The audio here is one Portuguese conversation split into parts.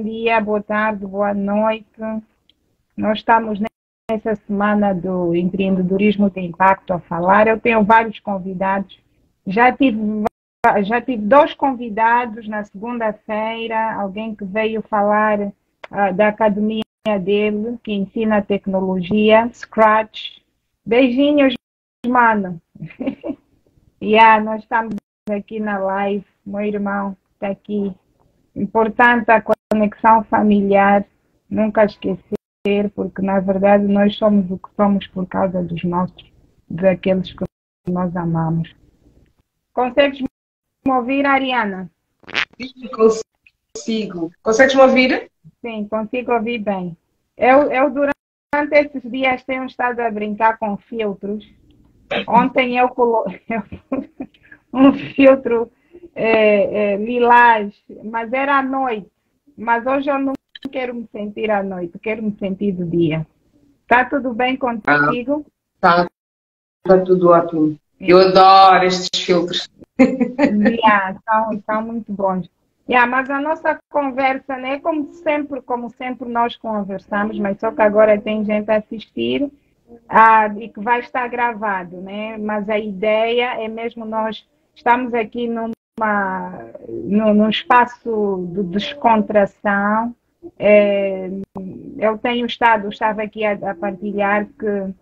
dia, boa tarde, boa noite. Nós estamos nessa semana do empreendedorismo de impacto a falar. Eu tenho vários convidados. Já tive dois convidados na segunda-feira, alguém que veio falar da academia dele, que ensina tecnologia, Scratch. Beijinhos, mano. Nós estamos aqui na live, meu irmão está aqui. Importante a conexão familiar, nunca esquecer, porque na verdade nós somos o que somos por causa dos nossos, daqueles que nós amamos. Consegues me ouvir, Ariana? Consigo. Consegues me ouvir? Sim, consigo ouvir bem. Eu durante esses dias tenho estado a brincar com filtros. Ontem eu coloquei um filtro lilás, mas era à noite. Mas hoje eu não quero me sentir à noite, quero me sentir do dia. Está tudo bem contigo? Está tudo ótimo. Eu adoro estes filtros. São muito bons. Mas a nossa conversa, né, como sempre nós conversamos, mas só que agora tem gente a assistir e que vai estar gravado, né? Mas a ideia é mesmo nós estamos aqui num espaço de descontração. Eu estava aqui a partilhar que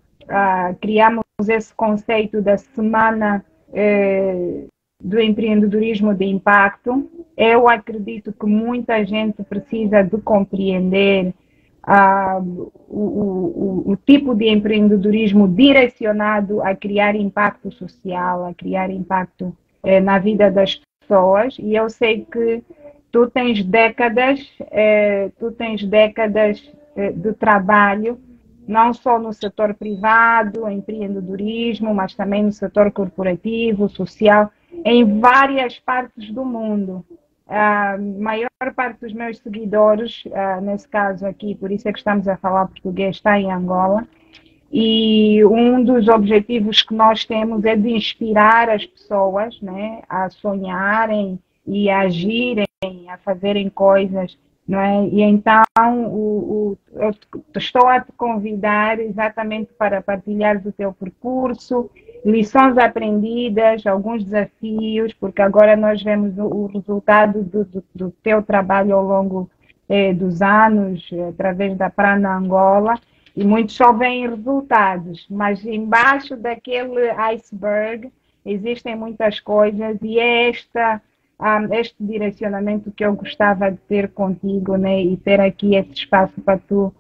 criamos esse conceito da semana do empreendedorismo de impacto. Eu acredito que muita gente precisa de compreender o tipo de empreendedorismo direcionado a criar impacto social, a criar impacto na vida das pessoas. E eu sei que tu tens décadas de trabalho, não só no setor privado, empreendedorismo, mas também no setor corporativo, social, em várias partes do mundo. A maior parte dos meus seguidores, nesse caso aqui, por isso é que estamos a falar português, está em Angola. E um dos objetivos que nós temos é de inspirar as pessoas, né, a sonharem e a agirem, a fazerem coisas, não é? E então eu estou a te convidar exatamente para partilhar do teu percurso, lições aprendidas, alguns desafios, porque agora nós vemos o resultado do teu trabalho ao longo dos anos, através da Prana Angola, e muitos só veem resultados, mas embaixo daquele iceberg existem muitas coisas, e é este direcionamento que eu gostava de ter contigo, né, e ter aqui esse espaço para tu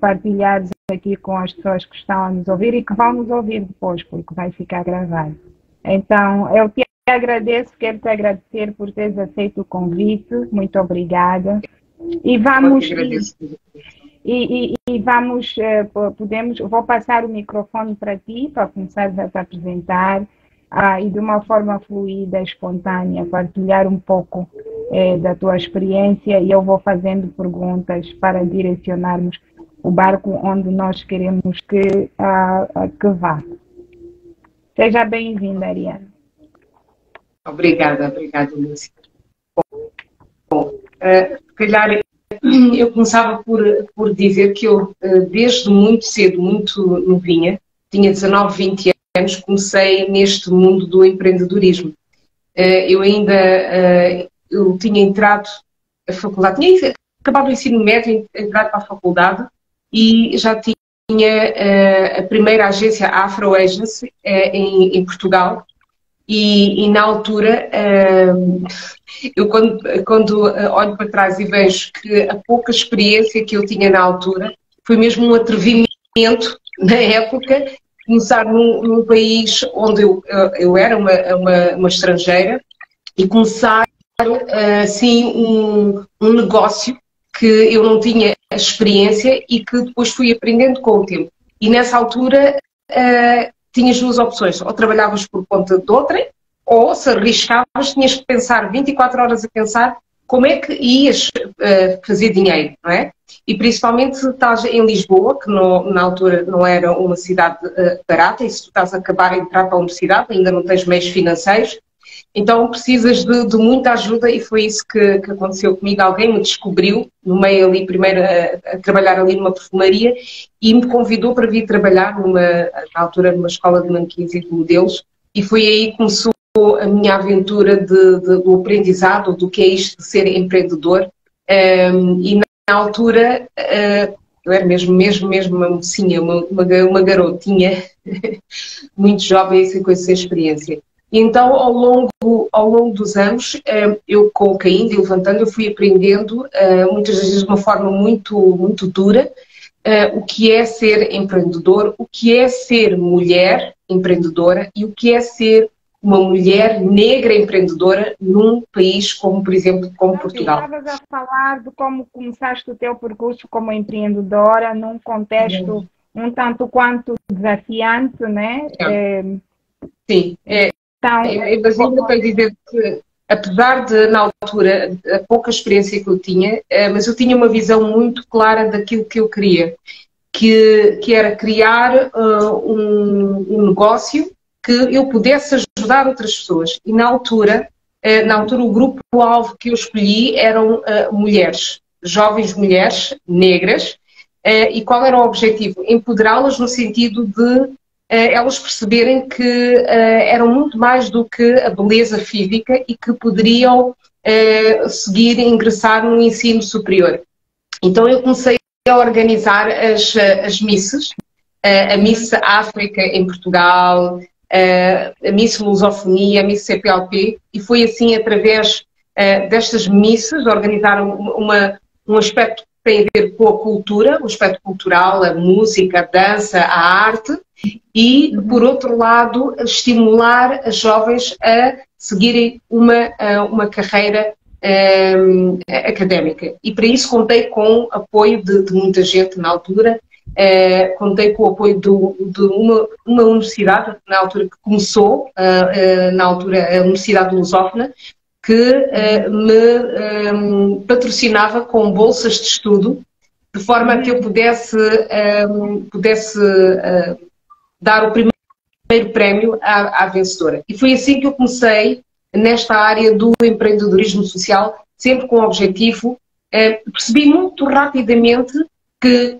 partilhares aqui com as pessoas que estão a nos ouvir e que vão nos ouvir depois, porque vai ficar gravado. Então, eu te agradeço, quero te agradecer por teres aceito o convite, muito obrigada. E vamos... vou passar o microfone para ti, para começares a te apresentar, e de uma forma fluida, espontânea, partilhar um pouco da tua experiência, e eu vou fazendo perguntas para direcionarmos o barco onde nós queremos que vá. Seja bem-vinda, Ariana. Obrigada, Lúcia. Bom, se calhar eu começava por dizer que eu, desde muito cedo, muito novinha, tinha 19, 20 anos, comecei neste mundo do empreendedorismo. Eu tinha entrado à faculdade, tinha acabado o ensino médio, entrado para a faculdade e já tinha a primeira agência Afro Agency em Portugal. E na altura, eu quando olho para trás e vejo que a pouca experiência que eu tinha na altura foi mesmo um atrevimento na época, começar num país onde eu era uma estrangeira e começar assim um negócio que eu não tinha experiência e que depois fui aprendendo com o tempo. E nessa altura tinhas duas opções, ou trabalhavas por conta de outrem, ou se arriscavas, tinhas que pensar 24 horas a pensar como é que ias fazer dinheiro, não é? E principalmente se estás em Lisboa, que na altura não era uma cidade barata, e se tu estás a acabar de entrar para a universidade, ainda não tens meios financeiros, Então precisas de muita ajuda e foi isso que aconteceu comigo. Alguém me descobriu, no meio ali, primeiro a trabalhar ali numa perfumaria e me convidou para vir trabalhar na altura numa escola de manequins e de modelos e foi aí que começou a minha aventura do aprendizado, do que é isto de ser empreendedor. E na altura eu era mesmo uma mocinha, uma garotinha, muito jovem e sem experiência. Então, ao longo dos anos, eu com caindo e levantando, eu fui aprendendo, muitas vezes de uma forma muito dura, o que é ser empreendedor, o que é ser mulher empreendedora e o que é ser uma mulher negra empreendedora num país como, por exemplo, como Portugal. Estavas a falar de como começaste o teu percurso como empreendedora num contexto um tanto quanto desafiante, né? Sim, mas ainda para dizer que, apesar de, na altura, a pouca experiência que eu tinha, mas eu tinha uma visão muito clara daquilo que eu queria, que era criar um negócio que eu pudesse ajudar outras pessoas. E na altura o grupo-alvo que eu escolhi eram mulheres, jovens mulheres negras, e qual era o objetivo? Empoderá-las no sentido de elas perceberem que eram muito mais do que a beleza física e que poderiam seguir e ingressar no ensino superior. Então eu comecei a organizar as misses, a Miss África em Portugal, a Miss Lusofonia, a Miss CPLP, e foi assim através destas misses organizaram um aspecto que tem a ver com a cultura, o aspecto cultural, a música, a dança, a arte, e, por outro lado, estimular as jovens a seguirem uma carreira académica. E para isso contei com apoio de muita gente na altura, contei com o apoio de uma universidade, na altura que começou, na altura a Universidade Lusófona, que me patrocinava com bolsas de estudo, de forma a que eu pudesse dar o primeiro prémio à vencedora. E foi assim que eu comecei nesta área do empreendedorismo social, sempre com o objetivo. Percebi muito rapidamente que,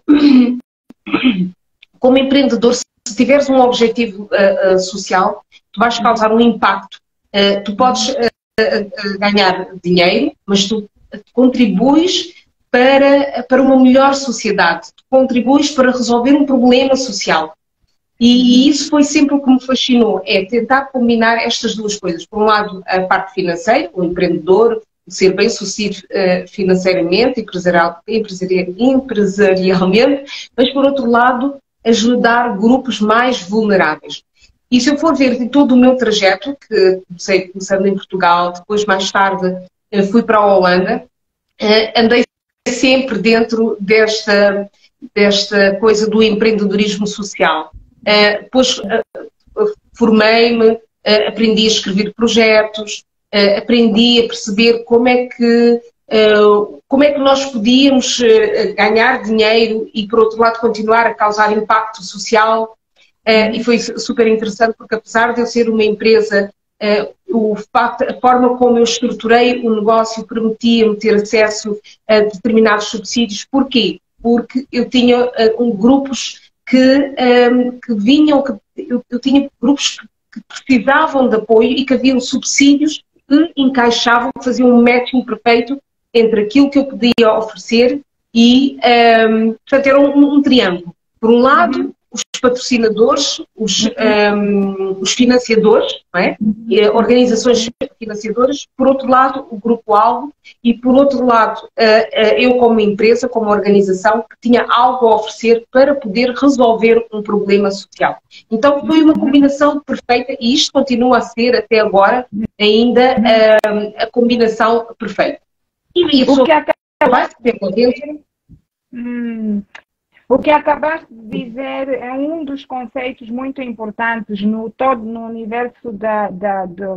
como empreendedor, se tiveres um objetivo social, tu vais causar um impacto. Tu podes ganhar dinheiro, mas tu contribuis para uma melhor sociedade, tu contribuis para resolver um problema social. E isso foi sempre o que me fascinou, é tentar combinar estas duas coisas. Por um lado, a parte financeira, o empreendedor, ser bem-sucedido financeiramente, empresarialmente, mas por outro lado, ajudar grupos mais vulneráveis. E se eu for ver de todo o meu trajeto, que comecei começando em Portugal, depois mais tarde fui para a Holanda, andei sempre dentro desta coisa do empreendedorismo social. Depois formei-me, aprendi a escrever projetos, aprendi a perceber como é que nós podíamos ganhar dinheiro e, por outro lado, continuar a causar impacto social. E foi super interessante porque, apesar de eu ser uma empresa, a forma como eu estruturei o negócio permitia-me ter acesso a determinados subsídios. Porquê? Porque eu tinha grupos que vinham, eu tinha grupos que precisavam de apoio e que haviam subsídios que encaixavam, que faziam um matching perfeito entre aquilo que eu podia oferecer e, portanto, era um triângulo. Por um lado, os patrocinadores, os financiadores, não é? Organizações financiadoras, por outro lado, o grupo-alvo e, por outro lado, eu como empresa, como organização, que tinha algo a oferecer para poder resolver um problema social. Então, foi uma combinação perfeita e isto continua a ser, até agora, ainda a combinação perfeita. E o que acabaste de dizer, o que acabaste de dizer é um dos conceitos muito importantes no universo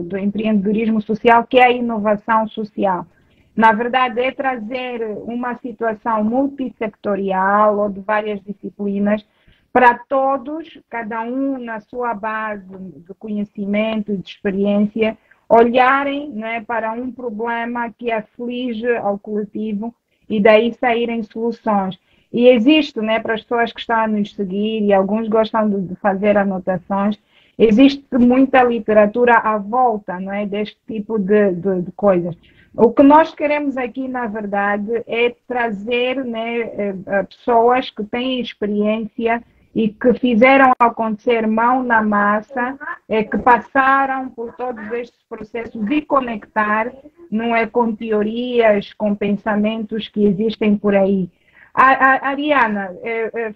do empreendedorismo social, que é a inovação social. Na verdade, é trazer uma situação multissectorial ou de várias disciplinas para todos, cada um na sua base de conhecimento e de experiência, olharem, né, para um problema que aflige ao coletivo e daí saírem soluções. E existe, né, para as pessoas que estão a nos seguir, e alguns gostam de fazer anotações, existe muita literatura à volta, não é, deste tipo de coisas. O que nós queremos aqui, na verdade, é trazer, né, pessoas que têm experiência e que fizeram acontecer mão na massa, que passaram por todos estes processos de conectar, não é, com teorias, com pensamentos que existem por aí. Ariana,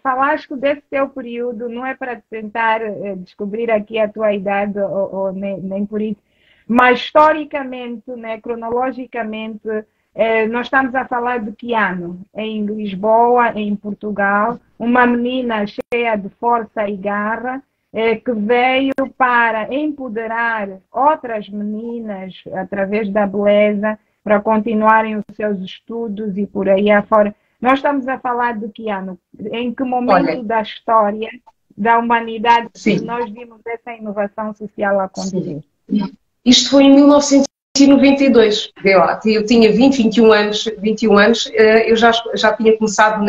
falaste desse teu período, não é para tentar descobrir aqui a tua idade, ou nem por isso, mas historicamente, né, cronologicamente, nós estamos a falar de que ano? Em Lisboa, em Portugal, uma menina cheia de força e garra, que veio para empoderar outras meninas através da beleza, para continuarem os seus estudos e por aí afora. Nós estamos a falar de que ano? Em que momento da história da humanidade que nós vimos essa inovação social acontecer? Sim. Isto foi em 1992. Eu tinha 21 anos, eu já tinha começado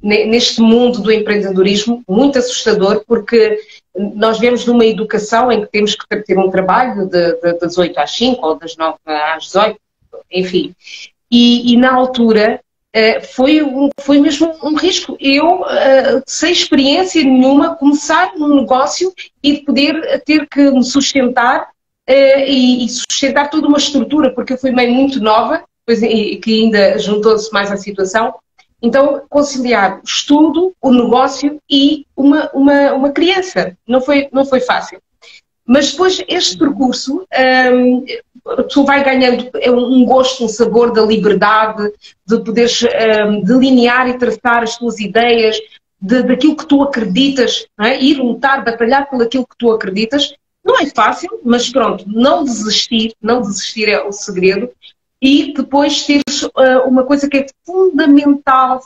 neste mundo do empreendedorismo, muito assustador, porque nós vemos numa educação em que temos que ter um trabalho das 8 às 5 ou das 9 às 18, enfim. E na altura foi mesmo um risco. Eu, sem experiência nenhuma, começar num negócio e poder ter que me sustentar e sustentar toda uma estrutura, porque eu fui mãe muito nova, que ainda juntou-se mais à situação. Então, conciliar o estudo, o negócio e uma criança. Não foi fácil. Mas depois, este percurso, tu vai ganhando um gosto, um sabor da liberdade, de poderes delinear e traçar as tuas ideias, daquilo que tu acreditas, não é? Ir lutar, batalhar por aquilo que tu acreditas. Não é fácil, mas pronto, não desistir é o segredo. E depois teres uma coisa que é fundamental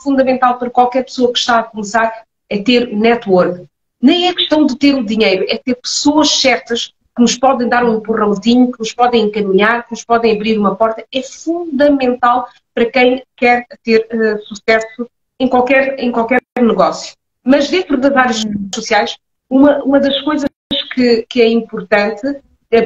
para qualquer pessoa que está a começar, é ter network. Nem é questão de ter o dinheiro, é ter pessoas certas que nos podem dar um empurrãozinho, que nos podem encaminhar, que nos podem abrir uma porta. É fundamental para quem quer ter sucesso em qualquer negócio. Mas dentro das áreas sociais, uma das coisas que é importante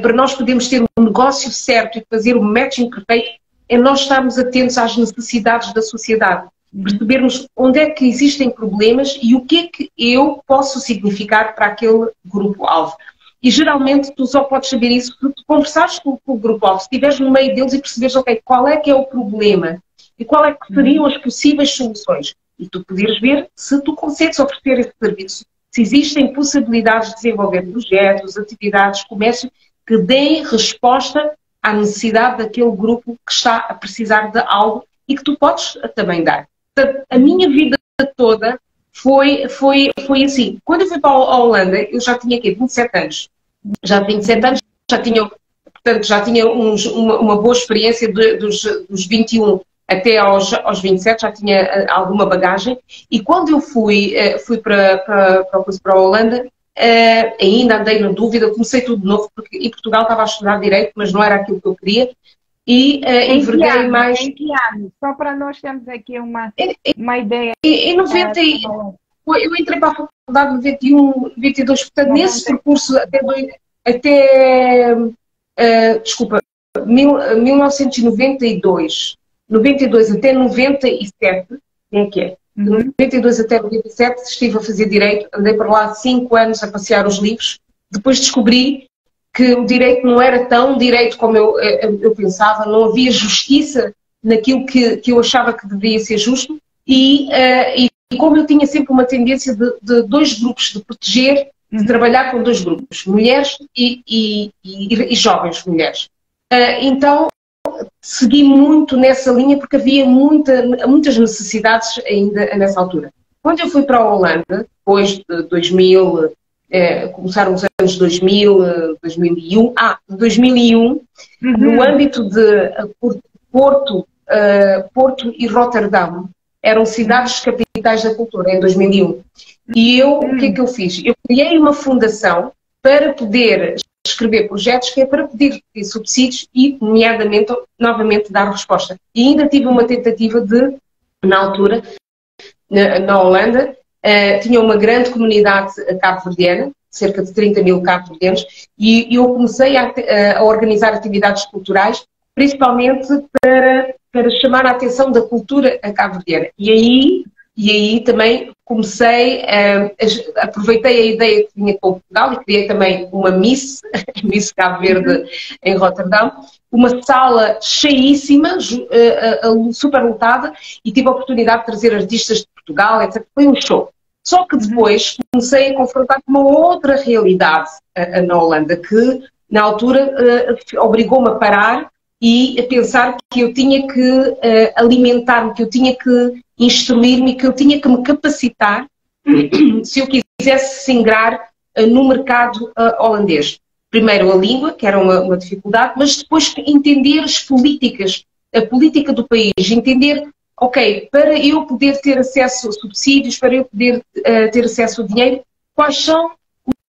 para nós podermos ter um negócio certo e fazer o matching perfeito é nós estarmos atentos às necessidades da sociedade. Percebermos onde é que existem problemas e o que é que eu posso significar para aquele grupo-alvo. E geralmente tu só podes saber isso se tu conversares com o grupo-alvo, se estiveres no meio deles e perceberes, ok, qual é que é o problema e qual é que seriam as possíveis soluções. E tu poderes ver se tu consegues oferecer esse serviço, se existem possibilidades de desenvolver projetos, atividades, comércio, que deem resposta à necessidade daquele grupo que está a precisar de algo e que tu podes também dar. Portanto, a minha vida toda foi assim. Quando eu fui para a Holanda, eu já tinha aqui 27 anos. Já tinha 27 anos, já tinha uma boa experiência dos 21 até aos 27, já tinha alguma bagagem. E quando eu fui para a Holanda, ainda andei na dúvida, comecei tudo de novo, porque em Portugal estava a estudar Direito, mas não era aquilo que eu queria. E enverguei mais... Em que ano? Só para nós termos aqui uma ideia. Em 90, eu entrei para a faculdade em 91, 92, portanto, nesse percurso desculpa, 1992, 92 até 97, quem é que é? De 92 até 97 estive a fazer Direito, andei para lá 5 anos a passear os livros, depois descobri que o direito não era tão direito como eu pensava, não havia justiça naquilo que eu achava que deveria ser justo e como eu tinha sempre uma tendência de dois grupos, de proteger, de trabalhar com dois grupos, mulheres e jovens mulheres. Então segui muito nessa linha porque havia muitas necessidades ainda nessa altura. Quando eu fui para a Holanda, depois de 2000, começaram os anos 2000, 2001, no âmbito de Porto e Roterdão, eram cidades capitais da cultura, em 2001. E eu, o que é que eu fiz? Eu criei uma fundação para poder escrever projetos que é para pedir subsídios e, nomeadamente, novamente dar resposta. E ainda tive uma tentativa de, na altura, na Holanda, tinha uma grande comunidade cabo-verdiana, cerca de 30 mil cabo-verdianos, e eu comecei a organizar atividades culturais, principalmente para chamar a atenção da cultura cabo-verdiana. E aí também comecei, aproveitei a ideia que tinha com Portugal e criei também uma Miss Cabo Verde em Roterdão, uma sala cheíssima, super lotada, e tive a oportunidade de trazer artistas de Portugal, etc. Foi um show. Só que depois comecei a confrontar com uma outra realidade na Holanda, que na altura obrigou-me a parar e a pensar que eu tinha que alimentar-me, que eu tinha que instruir-me, que eu tinha que me capacitar se eu quisesse se ingrar no mercado holandês. Primeiro a língua, que era uma dificuldade, mas depois entender as políticas, a política do país, entender, ok, para eu poder ter acesso a subsídios, para eu poder ter acesso a dinheiro, quais são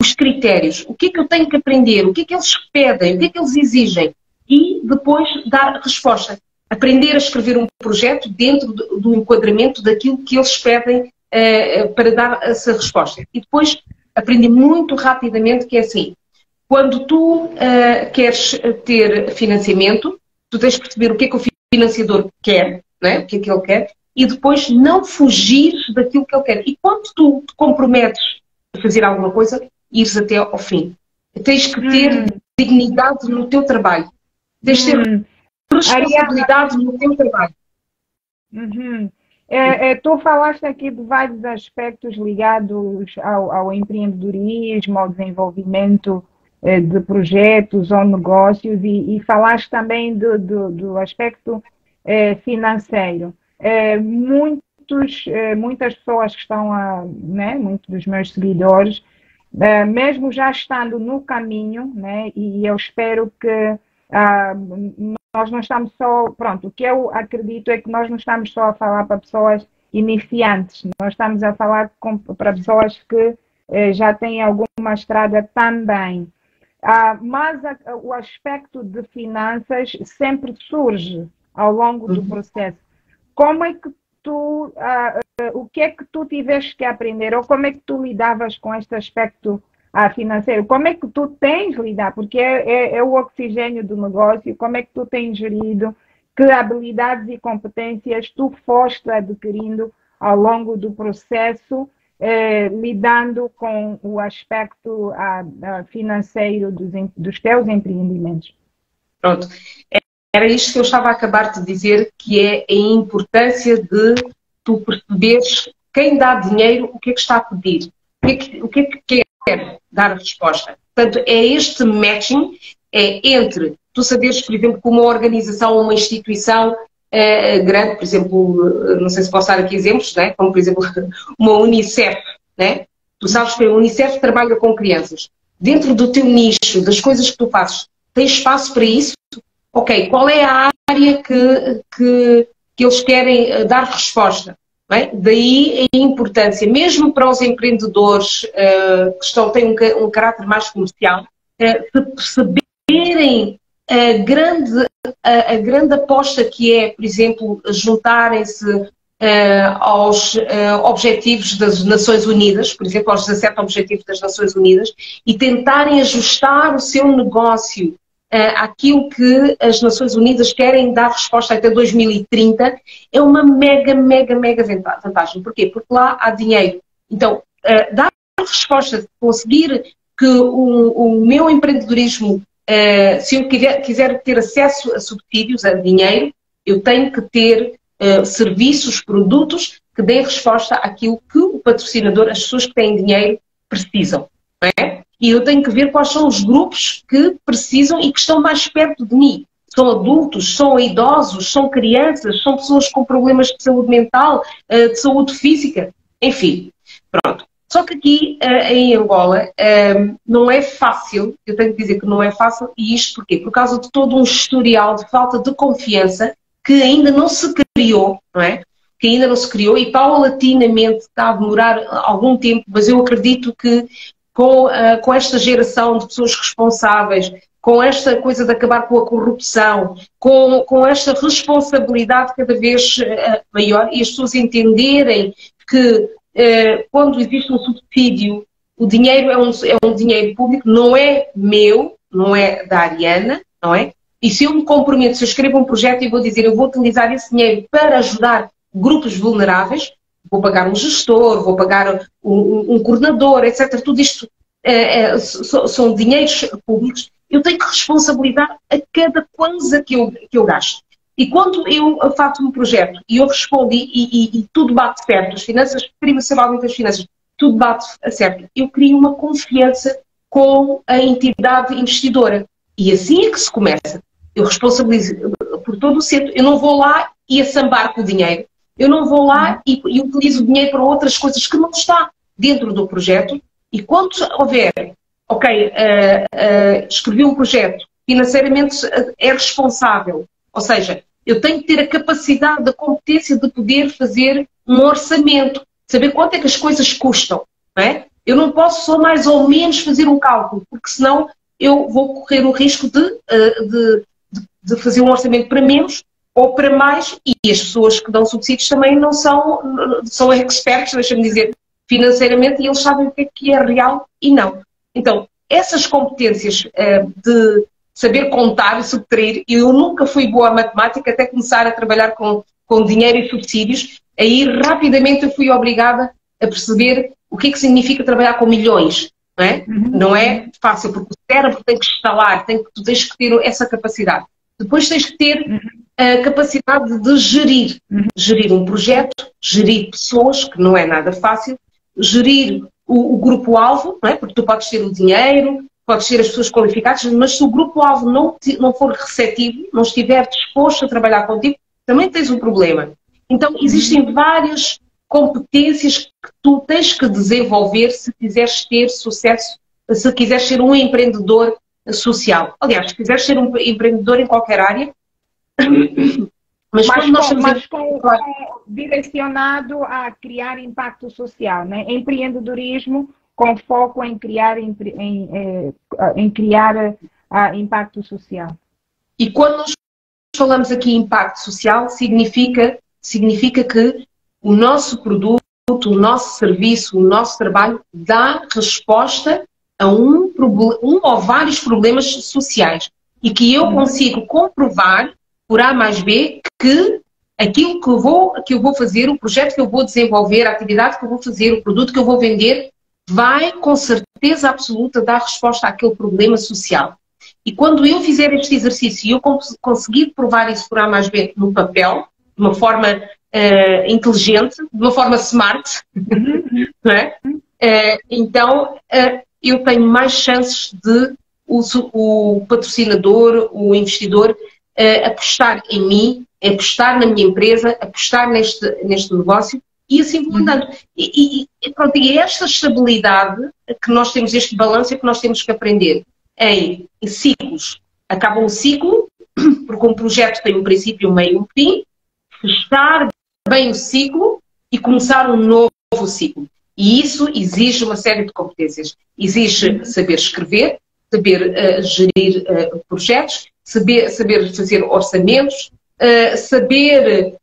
os critérios, o que é que eu tenho que aprender, o que é que eles pedem, o que é que eles exigem, e depois dar resposta. Aprender a escrever um projeto dentro do enquadramento daquilo que eles pedem para dar essa resposta. E depois aprendi muito rapidamente que é assim, quando tu queres ter financiamento, tu tens de perceber o que é que o financiador quer, não é? O que é que ele quer, e depois não fugir daquilo que ele quer. E quando tu te comprometes a fazer alguma coisa, ires até ao fim. Tens que ter dignidade no teu trabalho. Tens de ter responsabilidade no teu trabalho. Tu falaste aqui de vários aspectos ligados ao empreendedorismo, ao desenvolvimento de projetos ou negócios e falaste também do aspecto financeiro. Muitas pessoas que estão, né, muitos dos meus seguidores, mesmo já estando no caminho, né, e eu espero que nós não estamos só, pronto, o que eu acredito é que nós não estamos só a falar para pessoas iniciantes, nós estamos a falar para pessoas que já têm alguma estrada também. Mas o aspecto de finanças sempre surge ao longo do processo. Como é que tu, o que é que tu tiveste que aprender, ou como é que tu lidavas com este aspecto financeiro? Como é que tu tens lidado? Porque é o oxigênio do negócio. Como é que tu tens gerido? Que habilidades e competências tu foste adquirindo ao longo do processo, lidando com o aspecto financeiro dos teus empreendimentos? Pronto. Era isto que eu estava a acabar de dizer, que é a importância de tu perceberes quem dá dinheiro, o que é que está a pedir, o que é que quer dar a resposta. Portanto, é este matching entre tu saberes, por exemplo, que uma organização ou uma instituição grande, por exemplo, não sei se posso dar aqui exemplos, né? Como por exemplo uma Unicef, né? Tu sabes que a Unicef trabalha com crianças. Dentro do teu nicho, das coisas que tu fazes, tens espaço para isso? Ok, qual é a área que eles querem dar resposta? Bem, daí a importância, mesmo para os empreendedores que têm um caráter mais comercial, de perceberem a grande aposta que é, por exemplo, juntarem-se aos objetivos das Nações Unidas, por exemplo, aos 17 objetivos das Nações Unidas, e tentarem ajustar o seu negócio àquilo que as Nações Unidas querem dar resposta até 2030, é uma mega vantagem. Porquê? Porque lá há dinheiro. Então, dar resposta, conseguir que o meu empreendedorismo, se eu quiser ter acesso a subsídios, a dinheiro, eu tenho que ter serviços, produtos que deem resposta àquilo que o patrocinador, as pessoas que têm dinheiro, precisam. Não é? E eu tenho que ver quais são os grupos que precisam e que estão mais perto de mim. São adultos, são idosos, são crianças, são pessoas com problemas de saúde mental, de saúde física, enfim. Pronto. Só que aqui em Angola não é fácil, eu tenho que dizer que não é fácil, e isto porquê? Por causa de todo um historial de falta de confiança que ainda não se criou, não é? Que ainda não se criou e paulatinamente está a demorar algum tempo, mas eu acredito que com esta geração de pessoas responsáveis, com esta coisa de acabar com a corrupção, com esta responsabilidade cada vez maior e as pessoas entenderem que quando existe um subsídio, o dinheiro é um dinheiro público, não é meu, não é da Ariana, não é? E se eu me comprometo, se eu escrevo um projeto e vou dizer eu vou utilizar esse dinheiro para ajudar grupos vulneráveis, vou pagar um gestor, vou pagar um coordenador, etc. Tudo isto são dinheiros públicos. Eu tenho que responsabilizar a cada coisa que eu gasto. E quando eu faço um projeto e eu respondo e tudo bate certo, as finanças, principalmente as finanças, tudo bate certo, eu crio uma confiança com a entidade investidora. E assim é que se começa. Eu responsabilizo por todo o centro. Eu não vou lá e assambar com o dinheiro. Eu não vou lá e utilizo o dinheiro para outras coisas que não está dentro do projeto. E quando houver, ok, escrevi um projeto, financeiramente é responsável. Ou seja, eu tenho que ter a capacidade, a competência de poder fazer um orçamento, saber quanto é que as coisas custam, não é? Eu não posso só mais ou menos fazer um cálculo, porque senão eu vou correr o risco de fazer um orçamento para menos ou para mais, e as pessoas que dão subsídios também não são expertos, deixa-me dizer, financeiramente, e eles sabem o que é real e não. Então, essas competências de saber contar e subtrair, eu nunca fui boa a matemática até começar a trabalhar com dinheiro e subsídios, aí rapidamente eu fui obrigada a perceber o que significa trabalhar com milhões. Não é? Não é fácil, porque o cérebro tem que instalar, tu tens que ter essa capacidade. Depois tens que ter a capacidade de gerir um projeto, gerir pessoas, que não é nada fácil, gerir o grupo-alvo, não é? Porque tu podes ter o dinheiro, podes ter as pessoas qualificadas, mas se o grupo-alvo não for receptivo, não estiver disposto a trabalhar contigo, também tens um problema. Então, existem várias competências que tu tens que desenvolver se quiseres ter sucesso, se quiseres ser um empreendedor social. Aliás, se quiseres ser um empreendedor em qualquer área, mas direcionado a criar impacto social, né? Empreendedorismo com foco em criar impacto social. E quando nós falamos aqui em impacto social, significa que o nosso produto, o nosso serviço, o nosso trabalho dá resposta a um ou vários problemas sociais e que eu consigo comprovar por A mais B que aquilo que eu vou fazer, o projeto que eu vou desenvolver, a atividade que eu vou fazer, o produto que eu vou vender, vai com certeza absoluta dar resposta àquele problema social. E quando eu fizer este exercício e eu conseguir provar isso por A mais B no papel, de uma forma inteligente, de uma forma smart, não é? Então eu tenho mais chances de o patrocinador, o investidor, apostar em mim, apostar na minha empresa, apostar neste negócio e assim vou andando. E pronto, e é esta estabilidade que nós temos, este balanço que nós temos que aprender em ciclos. Acaba um ciclo, porque um projeto tem um princípio, um meio e um fim, fechar bem o ciclo e começar um novo ciclo. E isso exige uma série de competências. Exige saber escrever, saber gerir projetos, saber fazer orçamentos, saber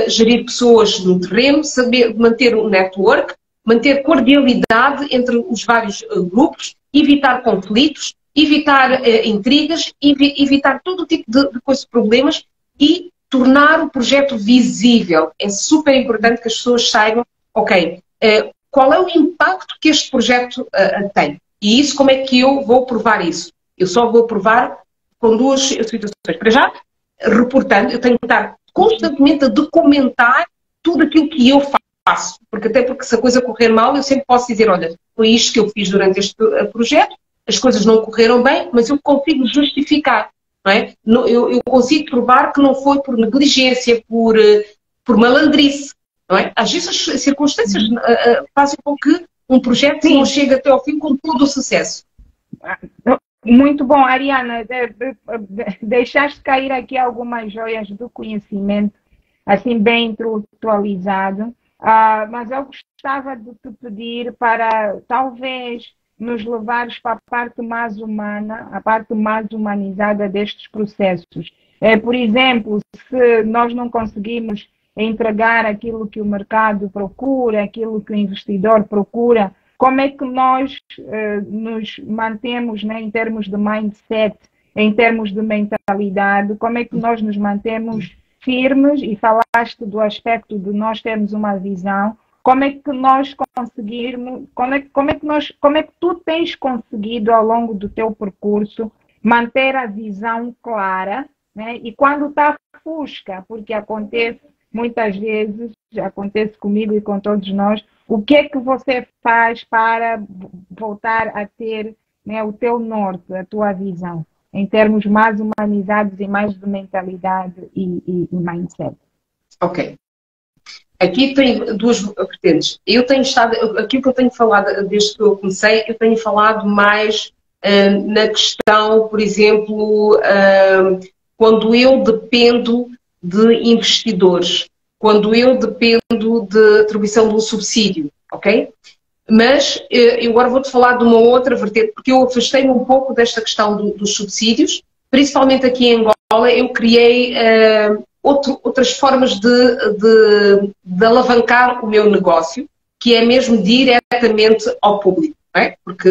gerir pessoas no terreno, saber manter o network, manter cordialidade entre os vários grupos, evitar conflitos, evitar intrigas, evitar todo tipo de problemas e tornar o projeto visível. É super importante que as pessoas saibam, ok, qual é o impacto que este projeto tem. E isso, como é que eu vou provar isso? Eu só vou provar com duas situações. Para já, reportando, eu tenho que estar constantemente a documentar tudo aquilo que eu faço. Porque se a coisa correr mal, eu sempre posso dizer, olha, foi isto que eu fiz durante este projeto, as coisas não correram bem, mas eu consigo justificar. Não é? Eu consigo provar que não foi por negligência, por malandrice. Não é? Às vezes as circunstâncias fazem com que um projeto não chegue até ao fim com todo o sucesso. Muito bom, Ariana. Deixaste cair aqui algumas joias do conhecimento, assim bem intelectualizado. Mas eu gostava de te pedir para, talvez, nos levares para a parte mais humana, a parte mais humanizada destes processos. Por exemplo, se nós não conseguimos entregar aquilo que o mercado procura, aquilo que o investidor procura, como é que nós nos mantemos, né, em termos de mindset, em termos de mentalidade, como é que nós nos mantemos firmes? E falaste do aspecto de nós termos uma visão. Como é que nós conseguirmos, como é que tu tens conseguido ao longo do teu percurso manter a visão clara, né? E quando está fusca, porque acontece muitas vezes, acontece comigo e com todos nós, o que é que você faz para voltar a ter, né, o teu norte, a tua visão, em termos mais humanizados e mais de mentalidade e mindset? Ok. Aqui tem duas vertentes. Eu tenho estado, aquilo que eu tenho falado desde que eu comecei, eu tenho falado mais na questão, por exemplo, quando eu dependo de investidores, quando eu dependo de atribuição de um subsídio, ok? Mas eu agora vou-te falar de uma outra vertente, porque eu afastei-me um pouco desta questão dos subsídios, principalmente aqui em Angola, eu criei outras formas de alavancar o meu negócio, que é mesmo diretamente ao público, não é? Porque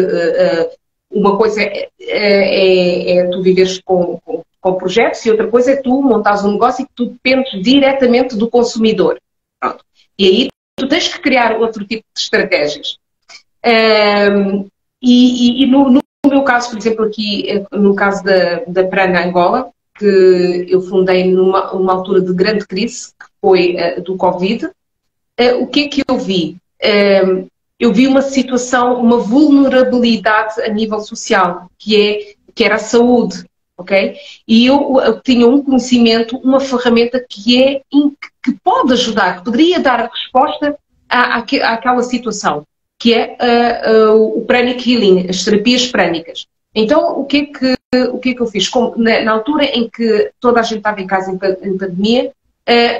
uma coisa é tu viveres com projetos e outra coisa é tu montares um negócio e que tu dependes diretamente do consumidor. Pronto. E aí tu tens que criar outro tipo de estratégias. E no meu caso, por exemplo, aqui no caso da Prana Angola, que eu fundei numa altura de grande crise, que foi do Covid, o que é que eu vi? Eu vi uma situação, uma vulnerabilidade a nível social, que era a saúde, ok? E eu tinha um conhecimento, uma ferramenta que pode ajudar, que poderia dar resposta àquela situação, que é o Pranic Healing, as terapias prânicas. Então, o que é que eu fiz? Na altura em que toda a gente estava em casa em pandemia,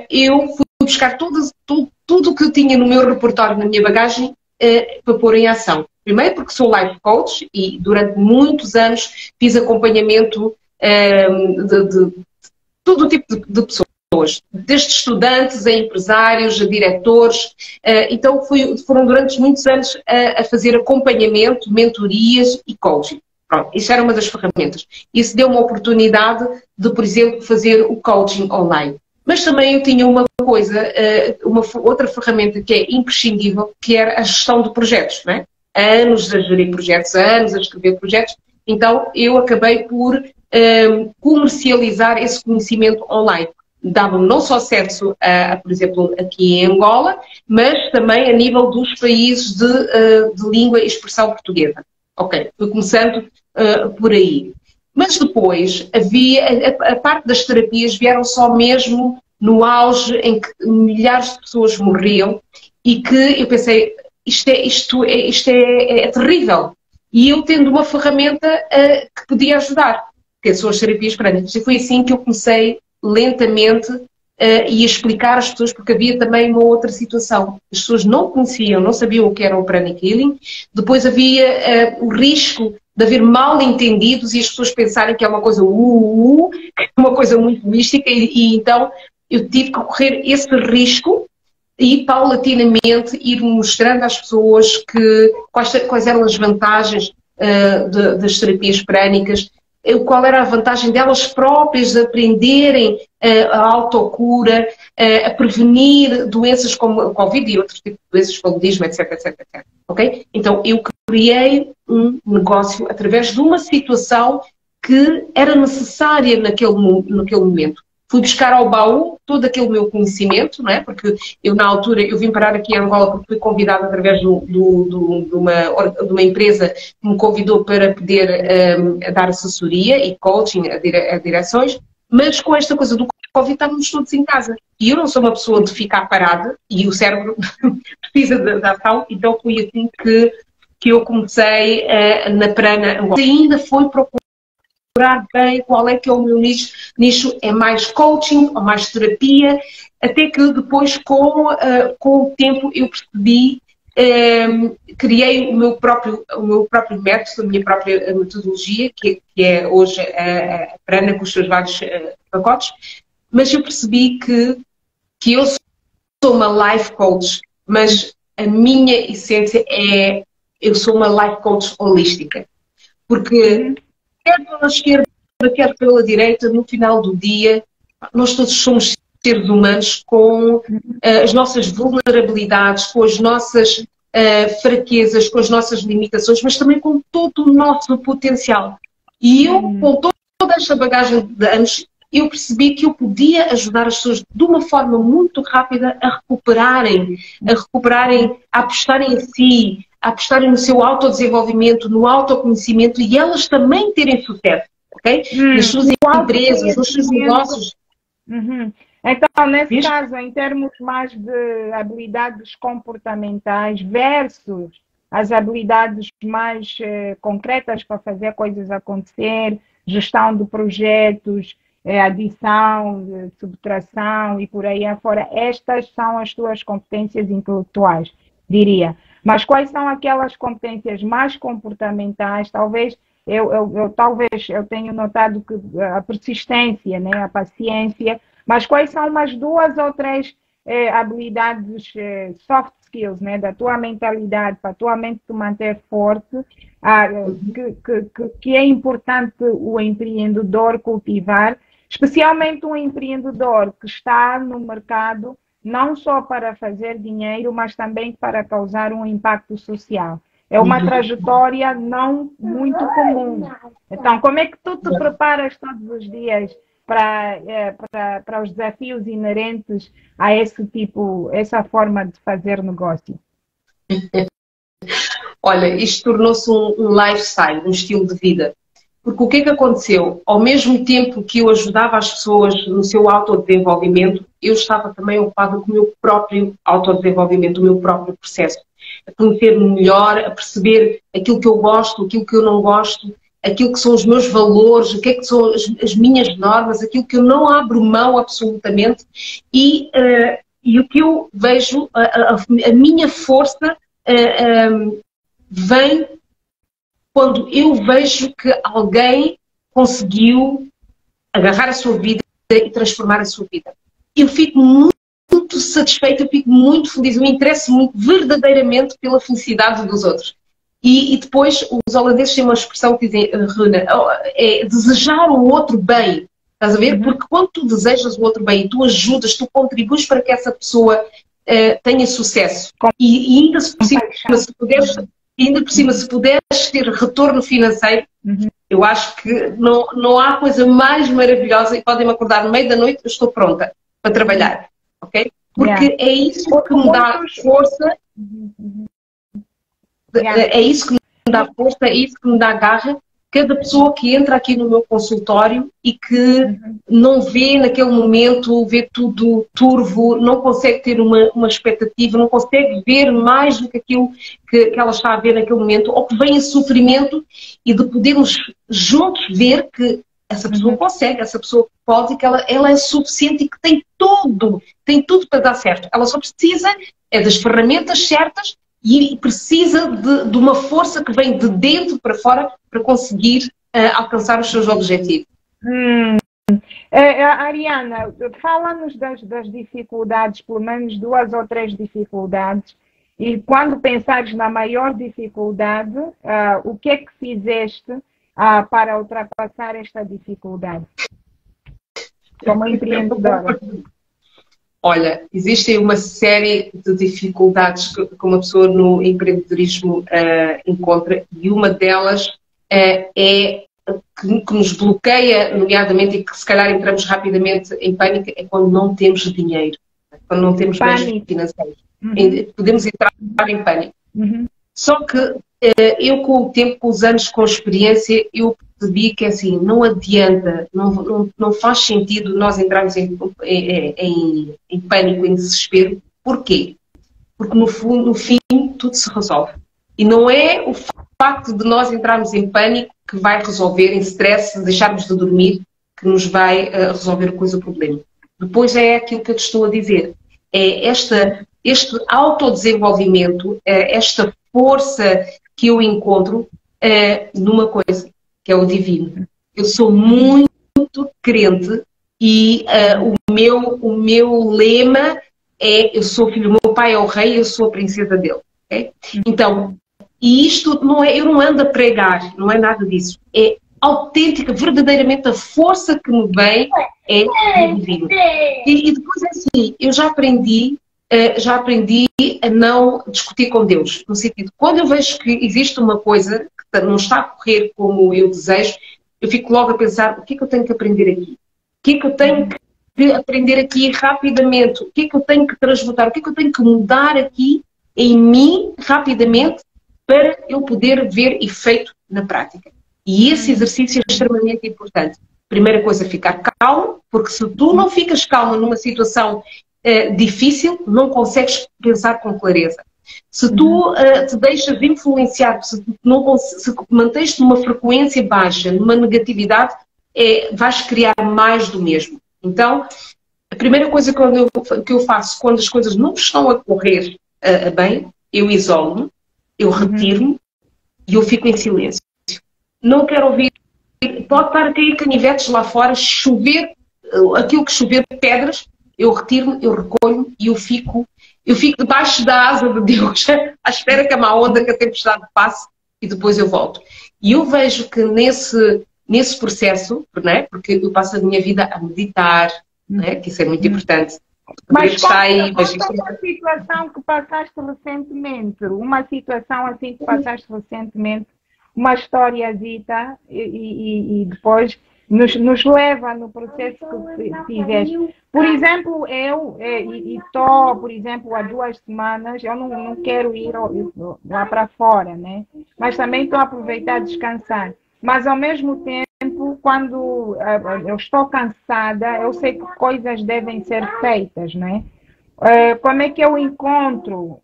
eu fui buscar tudo o que eu tinha no meu repertório, na minha bagagem, para pôr em ação. Primeiro porque sou life coach e durante muitos anos fiz acompanhamento de todo o tipo de pessoas, desde estudantes a empresários, a diretores. Então foram durante muitos anos a fazer acompanhamento, mentorias e coaching. Pronto, isso era uma das ferramentas. Isso deu uma oportunidade de, por exemplo, fazer o coaching online. Mas também eu tinha uma coisa, uma outra ferramenta que é imprescindível, que era a gestão de projetos, não é? Há anos a gerir projetos, há anos a escrever projetos. Então eu acabei por comercializar esse conhecimento online. Dava-me não só acesso por exemplo, aqui em Angola, mas também a nível dos países de língua e expressão portuguesa. Ok, fui começando por aí. Mas depois havia, a parte das terapias vieram só mesmo no auge em que milhares de pessoas morriam e que eu pensei, isto é terrível. E eu tendo uma ferramenta que podia ajudar, que são as terapias prânicas. E foi assim que eu comecei lentamente e explicar às pessoas, porque havia também uma outra situação. As pessoas não conheciam, não sabiam o que era o Pranic Healing. Depois havia o risco de haver mal entendidos e as pessoas pensarem que é uma coisa que é uma coisa muito mística e então eu tive que correr esse risco e paulatinamente ir mostrando às pessoas quais eram as vantagens das terapias prânicas, qual era a vantagem delas próprias de aprenderem a autocura, a prevenir doenças como a Covid e outros tipos de doenças, paludismo, etc, etc, etc. Okay? Então, eu criei um negócio através de uma situação que era necessária naquele momento. Fui buscar ao baú todo aquele meu conhecimento, não é? Porque eu, na altura, eu vim parar aqui em Angola porque fui convidada através de uma empresa que me convidou para poder dar assessoria e coaching a direções, mas com esta coisa do Covid estávamos todos em casa. E eu não sou uma pessoa de ficar parada e o cérebro precisa de ação, então foi assim que eu comecei na Prana Angola. Ainda foi procurar bem qual é que é o meu nicho, é mais coaching ou mais terapia, até que depois com o tempo eu percebi criei o meu próprio método, a minha própria metodologia, que é hoje a Prana com os seus vários pacotes, mas eu percebi que eu sou uma life coach, mas a minha essência é eu sou uma life coach holística. Porque quer pela esquerda, quer pela direita, no final do dia, nós todos somos seres humanos com as nossas vulnerabilidades, com as nossas fraquezas, com as nossas limitações, mas também com todo o nosso potencial. E eu, com toda esta bagagem de anos, eu percebi que eu podia ajudar as pessoas de uma forma muito rápida a recuperarem, a apostarem em si, a apostarem no seu autodesenvolvimento, no autoconhecimento e elas também terem sucesso, ok? Nas suas empresas, nos seus negócios. Então, nesse caso, em termos mais de habilidades comportamentais versus as habilidades mais concretas para fazer coisas acontecer, gestão de projetos, adição, subtração e por aí afora, estas são as tuas competências intelectuais, diria. Mas quais são aquelas competências mais comportamentais? Talvez eu tenha notado que a persistência, né, a paciência, mas quais são umas 2 ou 3 habilidades soft skills, né, da tua mentalidade, para a tua mente te manter forte, que é importante o empreendedor cultivar, especialmente um empreendedor que está no mercado não só para fazer dinheiro, mas também para causar um impacto social. É uma trajetória não muito comum. Então, como é que tu te preparas todos os dias para os desafios inerentes a essa forma de fazer negócio? Olha, isto tornou-se um lifestyle, um estilo de vida. Porque o que é que aconteceu? Ao mesmo tempo que eu ajudava as pessoas no seu autodesenvolvimento, eu estava também ocupada com o meu próprio autodesenvolvimento, o meu próprio processo. A conhecer-me melhor, a perceber aquilo que eu gosto, aquilo que eu não gosto, aquilo que são os meus valores, o que é que são as minhas normas, aquilo que eu não abro mão absolutamente. E o que eu vejo, a minha força vem quando eu vejo que alguém conseguiu agarrar a sua vida e transformar a sua vida. Eu fico muito satisfeita, eu fico muito feliz, eu me interesso muito verdadeiramente pela felicidade dos outros. E depois os holandeses têm uma expressão que dizem, Runa, é desejar o outro bem. Estás a ver? Porque quando tu desejas o outro bem, tu ajudas, tu contribuis para que essa pessoa tenha sucesso. E ainda se puderes... Ainda por cima, se puderes ter retorno financeiro, eu acho que não há coisa mais maravilhosa e podem-me acordar no meio da noite, eu estou pronta para trabalhar, ok? Porque é isso que me dá força, é isso que me dá força, é isso que me dá garra. Cada pessoa que entra aqui no meu consultório e que não vê naquele momento, vê tudo turvo, não consegue ter uma expectativa, não consegue ver mais do que aquilo que ela está a ver naquele momento, ou que vem em sofrimento e de podermos juntos ver que essa pessoa consegue, essa pessoa pode, e que ela é suficiente e que tem tudo para dar certo. Ela só precisa das ferramentas certas e precisa de uma força que vem de dentro para fora para conseguir alcançar os seus objetivos. Ariana, fala-nos das dificuldades, pelo menos 2 ou 3 dificuldades, e quando pensares na maior dificuldade, o que é que fizeste para ultrapassar esta dificuldade como empreendedora? Olha, existem uma série de dificuldades que uma pessoa no empreendedorismo encontra, e uma delas que nos bloqueia, nomeadamente, e que se calhar entramos rapidamente em pânico, é quando não temos dinheiro, quando não temos bens financeiros. Podemos entrar em pânico. Só que eu, com o tempo, com os anos, com a experiência, eu percebi que assim, não adianta, não faz sentido nós entrarmos em pânico, em desespero. Porquê? Porque no fim tudo se resolve. E não é o facto de nós entrarmos em pânico que vai resolver, em stress, deixarmos de dormir, que nos vai resolver o problema. Depois é aquilo que eu te estou a dizer. É esta este autodesenvolvimento, esta força que eu encontro numa coisa, que é o divino. Eu sou muito crente e o meu lema é: eu sou filho, o meu pai é o rei, eu sou a princesa dele. Okay? Então, e isto não é, eu não ando a pregar, não é nada disso. É autêntica, verdadeiramente a força que me vem é divino. E depois é assim, eu já aprendi a não discutir com Deus. No sentido, quando eu vejo que existe uma coisa que não está a correr como eu desejo, eu fico logo a pensar: o que é que eu tenho que aprender aqui? O que é que eu tenho que aprender aqui rapidamente? O que é que eu tenho que transmutar? O que é que eu tenho que mudar aqui em mim rapidamente para eu poder ver efeito na prática? E esse exercício é extremamente importante. Primeira coisa, ficar calmo, porque se tu não ficas calmo numa situação difícil, não consegues pensar com clareza. Se tu te deixas influenciar, se mantens-te numa frequência baixa, numa negatividade, vais criar mais do mesmo. Então, a primeira coisa que eu faço quando as coisas não estão a correr bem, eu isolo-me, eu retiro-me e eu fico em silêncio. Não quero ouvir. Pode estar a cair canivetes lá fora, chover, aquilo que chover, pedras, eu retiro-me, eu recolho e eu fico debaixo da asa de Deus, à espera que a má onda, que a tempestade passe, e depois eu volto. E eu vejo que nesse processo, não é? Porque eu passo a minha vida a meditar, não é? Que isso é muito importante. Mas conta uma situação que passaste recentemente, uma historiazita, e depois nos leva no processo que fizeste. Por exemplo, eu estou, por exemplo, há 2 semanas, eu não quero ir lá para fora, né? Mas também estou a aproveitar descansar. Mas ao mesmo tempo, quando eu estou cansada, eu sei que coisas devem ser feitas, né? Como é que eu encontro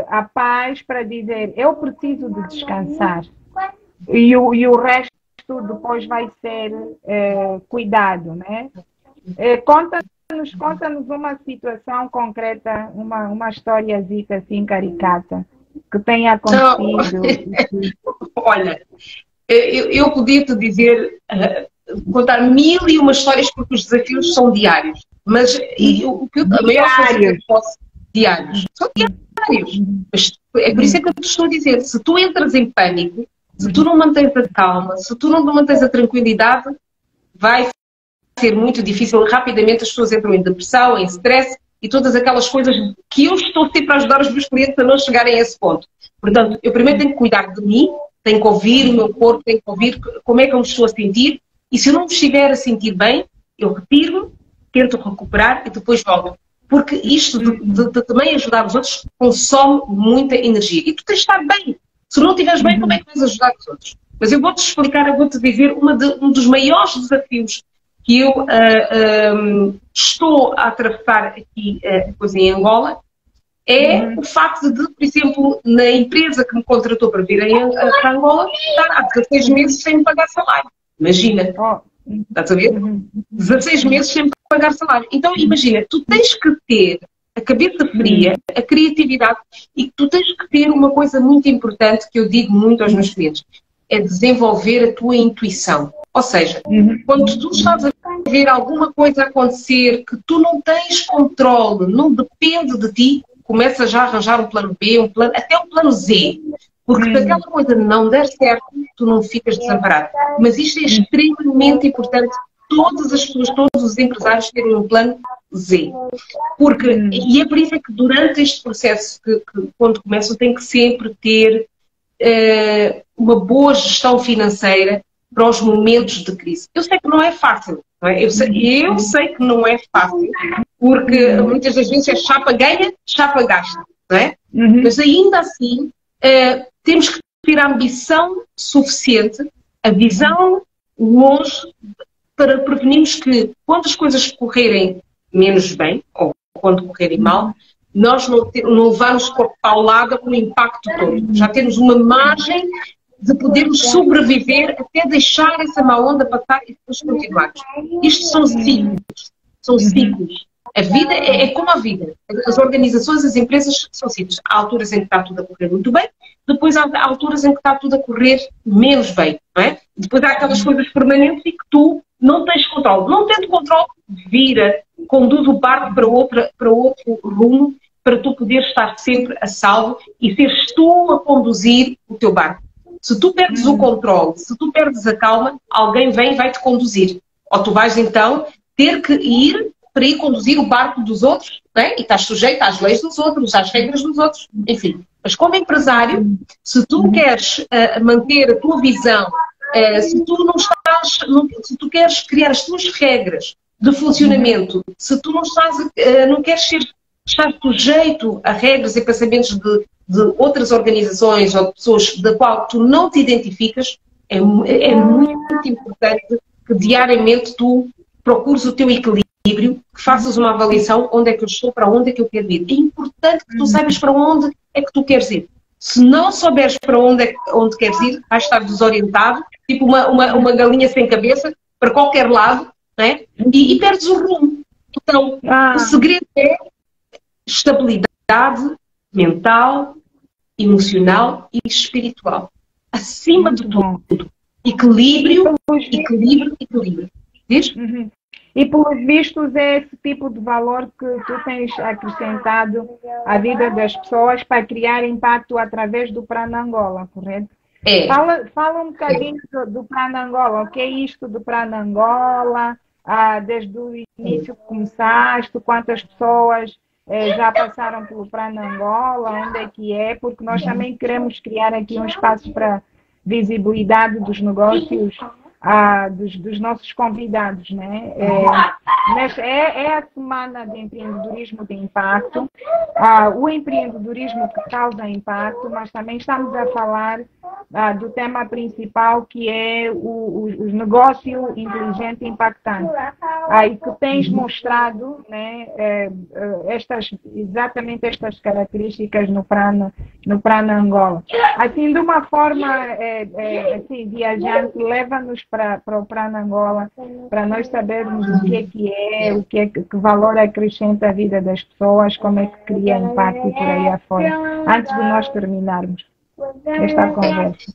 a paz para dizer: eu preciso de descansar? E o resto depois vai ser cuidado, né? Conta-nos uma situação concreta, uma historiazita assim caricata que tenha acontecido. Olha, eu podia te dizer, contar 1001 histórias, porque os desafios são diários. Mas a maior coisa que eu posso... Diários. São diários. Mas é por isso que eu te estou a dizer: se tu entras em pânico, se tu não mantens a calma, se tu não mantens a tranquilidade, vai ser muito difícil. Rapidamente as pessoas entram em depressão, em stress e todas aquelas coisas que eu estou sempre a ajudar os meus clientes a não chegarem a esse ponto. Portanto, eu primeiro tenho que cuidar de mim, tenho que ouvir o meu corpo, tenho que ouvir como é que eu me estou a sentir, e se eu não me estiver a sentir bem, eu retiro-me, tento recuperar e depois volto. Porque isto de também ajudar os outros consome muita energia. E tu tens de estar bem. Se não estiveres bem, como é que vais ajudar os outros? Mas eu vou-te explicar, eu vou-te dizer um dos maiores desafios que eu estou a atravessar aqui em Angola, é o facto de, por exemplo, na empresa que me contratou para vir para Angola, estar há 16 meses sem me pagar salário. Imagina. Estás a ver? 16 meses sem me pagar salário. Então, imagina, tu tens que ter a cabeça fria, a criatividade, e tu tens que ter uma coisa muito importante que eu digo muito aos meus clientes: é desenvolver a tua intuição. Ou seja, quando tu estás a ver alguma coisa acontecer que tu não tens controle, não depende de ti, começa já a arranjar um plano B, até um plano Z. Porque se aquela coisa não der certo, tu não ficas desamparado. Mas isto é extremamente importante. Todas as pessoas, todos os empresários terem um plano Z. E é por isso que durante este processo, que quando começam, tem que sempre ter uma boa gestão financeira para os momentos de crise. Eu sei que não é fácil. Não é? Eu sei que não é fácil. Porque muitas das vezes é chapa ganha, chapa gasta. Não é? Mas ainda assim, temos que ter a ambição suficiente, a visão longe, para prevenirmos que, quando as coisas correrem menos bem, ou quando correrem mal, nós não levamos com a paulada com o impacto todo. Já temos uma margem de podermos sobreviver até deixar essa má onda passar e depois continuarmos. Isto são ciclos. São ciclos. A vida é como a vida. As organizações, as empresas são simples. Há alturas em que está tudo a correr muito bem, depois há alturas em que está tudo a correr menos bem, não é? Depois há aquelas coisas permanentes e que tu não tens controle. Não tendo controle, vira, conduz o barco para outro rumo, para tu poderes estar sempre a salvo e seres tu a conduzir o teu barco. Se tu perdes o controle, se tu perdes a calma, alguém vem e vai-te conduzir. Ou tu vais então ter que ir para ir conduzir o barco dos outros, né? E estás sujeito às leis dos outros, às regras dos outros, enfim. Mas como empresário, se tu queres manter a tua visão, se tu não estás, se tu queres criar as tuas regras de funcionamento, se tu não estás, não queres estar sujeito a regras e pensamentos de outras organizações ou de pessoas da qual tu não te identificas, é muito importante que diariamente tu procures o teu equilíbrio, que faças uma avaliação, onde é que eu estou, para onde é que eu quero ir. É importante que tu saibas para onde é que tu queres ir. Se não souberes para onde queres ir, vais estar desorientado, tipo uma galinha sem cabeça, para qualquer lado, né? E perdes o rumo. Então, o segredo é estabilidade mental, emocional e espiritual. Acima de tudo. Equilíbrio, equilíbrio, equilíbrio. Diz? E, pelos vistos, é esse tipo de valor que tu tens acrescentado à vida das pessoas para criar impacto através do Prana Angola, correto? É. Fala um bocadinho do Prana Angola. O que é isto do Prana Angola? Desde o início que começaste, quantas pessoas já passaram pelo Prana Angola? Onde é que é? Porque nós também queremos criar aqui um espaço para visibilidade dos negócios dos nossos convidados, né? Mas é a semana de empreendedorismo de impacto, o empreendedorismo que causa impacto, mas também estamos a falar do tema principal, que é o negócio inteligente e impactante. E que tens mostrado, né, exatamente estas características no Prana Angola. Assim, de uma forma assim, viajante, leva-nos para o Prana Angola, para nós sabermos o que é, que valor acrescenta a vida das pessoas, como é que cria impacto por aí afora, antes de nós terminarmos esta conversa.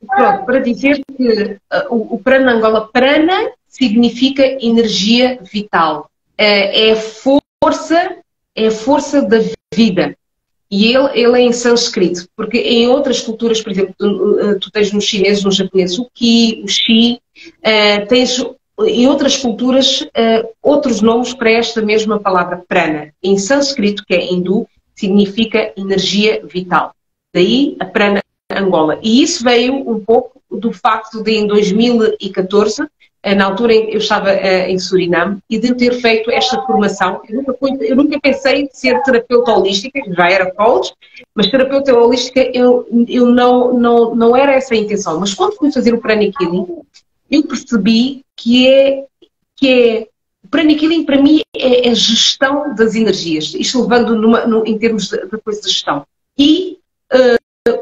Pronto, para dizer que o Prana Angola, Prana significa energia vital, é a força da vida. E ele é em sânscrito, porque em outras culturas, por exemplo, tu tens nos chineses, nos japoneses, o Qi, o Xi, tens em outras culturas outros nomes para esta mesma palavra, prana. Em sânscrito, que é hindu, significa energia vital. Daí a Prana Angola. E isso veio um pouco do facto de, em 2014, na altura em que eu estava em Suriname, e de eu ter feito esta formação. Eu nunca pensei em ser terapeuta holística, já era coach, mas terapeuta holística eu não era essa a intenção. Mas quando fui fazer o Pranic Healing, eu percebi que o Pranic Healing para mim é a gestão das energias, isto levando em termos de coisa de gestão. E